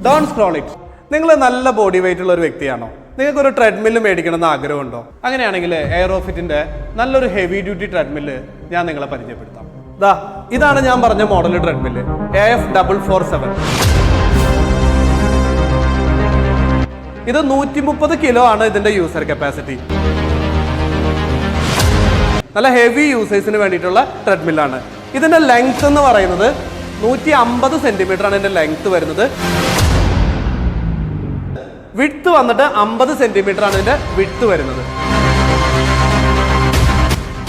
Don scroll it. നിങ്ങൾ നല്ല body weight ഉള്ള ഒരു വ്യക്തിയാണോ? നിങ്ങൾക്ക് ഒരു ട്രെഡ്മില്ല് മേടിക്കണമെന്ന് ആഗ്രഹമുണ്ടോ? അങ്ങനെയാണെങ്കിൽ എയറോഫിറ്റിന്റെ നല്ലൊരു ഹെവി ഡ്യൂട്ടി ട്രെഡ്മില്ല് ഞാൻ നിങ്ങളെ പരിചയപ്പെടുത്താം. ഇതാണ് ഞാൻ പറഞ്ഞ മോഡൽ ട്രെഡ്മില്ല് AF447. ഇത് 130 കിലോ ആണ് ഇതിന്റെ യൂസർ കപ്പാസിറ്റി. നല്ല ഹെവി യൂസേഴ്സിന് വേണ്ടിയിട്ടുള്ള ട്രെഡ്മില്ലാണ്. ഇതിന്റെ ലെങ്ത് എന്ന് പറയുന്നത് 150 സെന്റിമീറ്റർ ആണ് ഇതിന്റെ ലെങ്ത് വരുന്നത്. വിഡ്ത്ത് വന്നിട്ട് 50 സെന്റിമീറ്റർ ആണ് ഇതിന്റെ വിഡ്ത്ത് വരുന്നത്.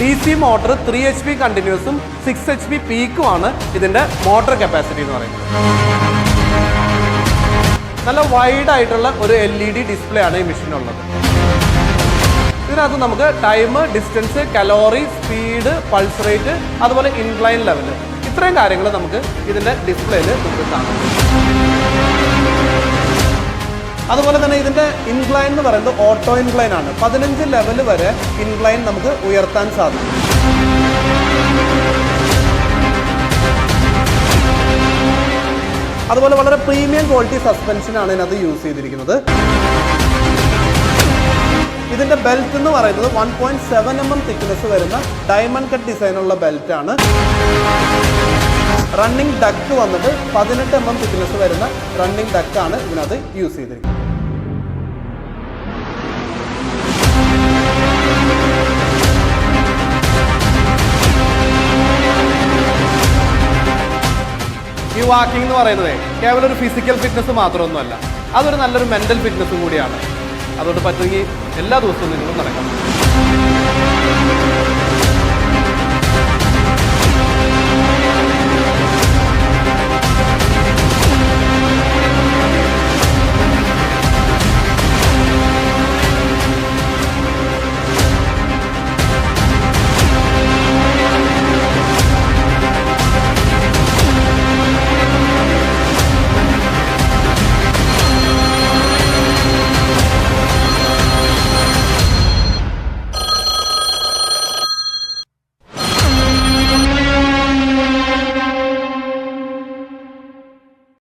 DC മോട്ടർ 3 HP കണ്ടിന്യൂസും 6 HP പീക്കുമാണ് ഇതിന്റെ മോട്ടോർ കപ്പാസിറ്റി എന്ന് പറയുന്നത്. നല്ല വൈഡ് ആയിട്ടുള്ള ഒരു LED ഡിസ്പ്ലേ ആണ് ഈ മെഷീനുള്ളത്. ഇതിനകത്ത് നമുക്ക് time, distance, calorie, speed, pulse rate, അതുപോലെ ഇൻക്ലൈൻ ലെവല്, ഇത്രയും കാര്യങ്ങൾ നമുക്ക് ഇതിന്റെ ഡിസ്പ്ലേയിൽ നമുക്ക് കാണാം. അതുപോലെ തന്നെ ഇതിന്റെ ഇൻക്ലൈൻ എന്ന് പറയുന്നത് ഓട്ടോ ഇൻക്ലൈൻ ആണ്. 15 ലെവൽ വരെ ഇൻക്ലൈൻ നമുക്ക് ഉയർത്താൻ സാധിക്കും. അതുപോലെ വളരെ പ്രീമിയം ക്വാളിറ്റി സസ്പെൻഷൻ ആണ് ഇതിനകത്ത് യൂസ് ചെയ്തിരിക്കുന്നത്. ഇതിന്റെ ബെൽറ്റ് എന്ന് പറയുന്നത് 1.7 mm തിക്നെസ് വരുന്ന ഡയമണ്ട് കട്ട് ഡിസൈനുള്ള ബെൽറ്റ് ആണ്. റണ്ണിംഗ് ഡക്ക് വന്നിട്ട് 18 mm തിക്നെസ് വരുന്ന റണ്ണിംഗ് ഡക്കാണ് ഇതിനകത്ത് യൂസ് ചെയ്തിരിക്കുന്നത്. ഈ വാക്കിംഗ് എന്ന് പറയുന്നത് കേവലം ഒരു ഫിസിക്കൽ ഫിറ്റ്നസ് മാത്രമൊന്നുമല്ല, അതൊരു നല്ലൊരു മെന്റൽ ഫിറ്റ്നസ്സും കൂടിയാണ്. അതുകൊണ്ട് പറ്റുമെങ്കിൽ എല്ലാ ദിവസവും നിങ്ങൾ നടക്കണം.